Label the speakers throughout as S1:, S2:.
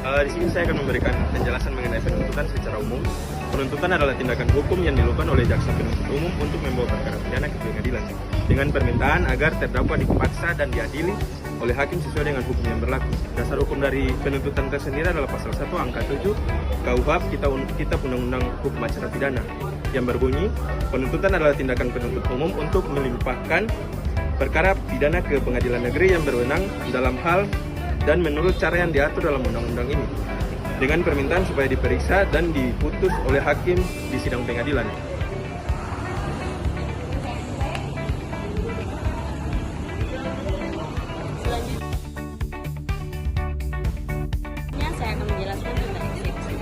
S1: Di sini saya akan memberikan penjelasan mengenai penuntutan secara umum. Penuntutan adalah tindakan hukum yang dilakukan oleh jaksa penuntut umum untuk membawa perkara pidana ke pengadilan dengan permintaan agar terdakwa dipaksa dan diadili oleh hakim sesuai dengan hukum yang berlaku. Dasar hukum dari penuntutan tersendiri adalah pasal 1 angka 7 KUHP Kitab Undang-Undang Hukum Acara Pidana yang berbunyi, penuntutan adalah tindakan penuntut umum untuk melimpahkan perkara pidana ke pengadilan negeri yang berwenang dalam hal dan menurut cara yang diatur dalam undang-undang ini, dengan permintaan supaya diperiksa dan diputus oleh hakim di sidang pengadilan.
S2: Selanjutnya saya akan menjelaskan tentang eksepsi.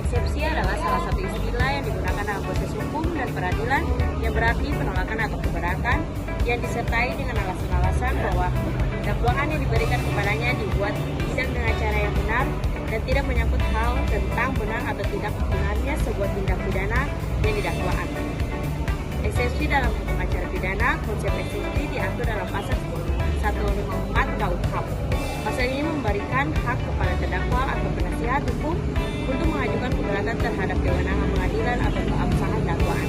S2: Eksepsi adalah salah satu istilah yang digunakan dalam proses hukum dan peradilan yang berarti penolakan atau keberatan yang disertai dengan alasan-alasan bahwa dakwaan yang diberikan kepadanya dibuat tidak dengan cara yang benar dan tidak menyangkut hal tentang benar atau tidak benarnya sebuah tindak pidana yang didakwaan. Eksepsi dalam hukum acara pidana, konsep eksepsi diatur dalam pasal 154 KUHP. Pasal ini memberikan hak kepada terdakwa atau penasihat hukum untuk mengajukan keberatan terhadap kewenangan pengadilan atau keabsahan dakwaan.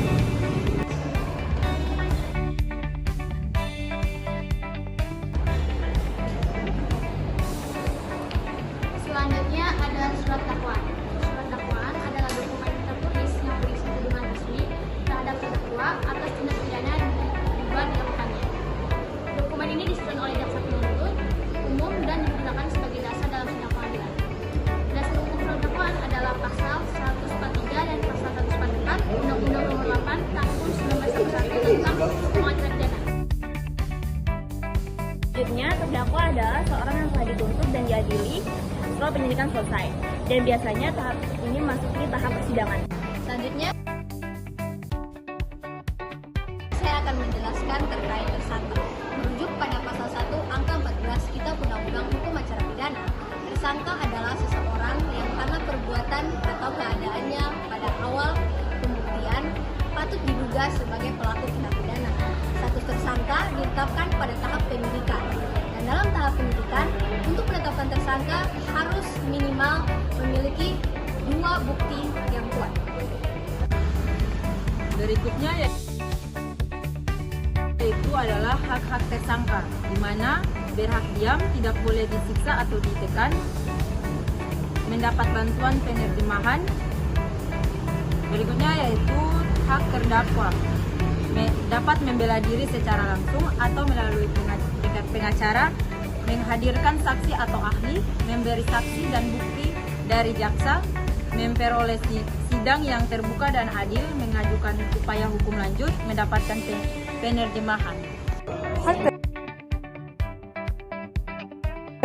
S3: Selanjutnya ada surat dakwaan. Surat dakwaan adalah dokumen tertulis yang berisi tuduhan resmi terhadap terdakwa atas tindak pidana yang diduga dilakukannya. Dokumen ini disusun oleh jaksa penuntut umum dan digunakan sebagai dasar dalam sidang pengadilan. Dasar hukum surat dakwaan adalah pasal 143 dan pasal 144 Undang-Undang Nomor 8 Tahun 1991 tentang pengacara pidana.
S4: Selanjutnya, terdakwa adalah seorang yang telah dituntut dan diadili setelah penyidikan selesai, dan biasanya tahap ini masuk di tahap persidangan.
S3: Selanjutnya, saya akan menjelaskan terkait tersangka. Merujuk pada pasal 1 angka 14 Kitab Undang-Undang Hukum Acara Pidana, tersangka adalah seseorang yang karena perbuatan atau keadaannya pada awal pembuktian patut diduga sebagai pelaku tindak pidana. Status tersangka ditetapkan pada tahap penyidikan. Dan dalam tahap penyidikan, untuk penetapan tersangka harus minimal memiliki 2 bukti yang kuat.
S5: Berikutnya yaitu adalah hak-hak tersangka, di mana berhak diam, tidak boleh disiksa atau ditekan, mendapat bantuan penerjemahan. Berikutnya yaitu hak terdakwa, dapat membela diri secara langsung atau melalui pengacara, menghadirkan saksi atau ahli, memberi saksi dan bukti dari jaksa, memperoleh sidang yang terbuka dan adil, mengajukan upaya hukum lanjut, mendapatkan penerjemahan.
S6: Hak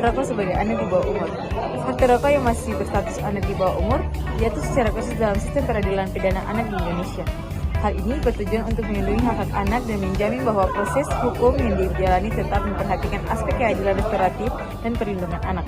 S6: terdakwa sebagai anak di bawah umur. Hak terdakwa yang masih berstatus anak di bawah umur diatur secara khusus dalam sistem peradilan pidana anak di Indonesia. Hal ini bertujuan untuk melindungi hak-hak anak dan menjamin bahwa proses hukum yang dijalani tetap memperhatikan aspek keadilan restoratif dan perlindungan anak.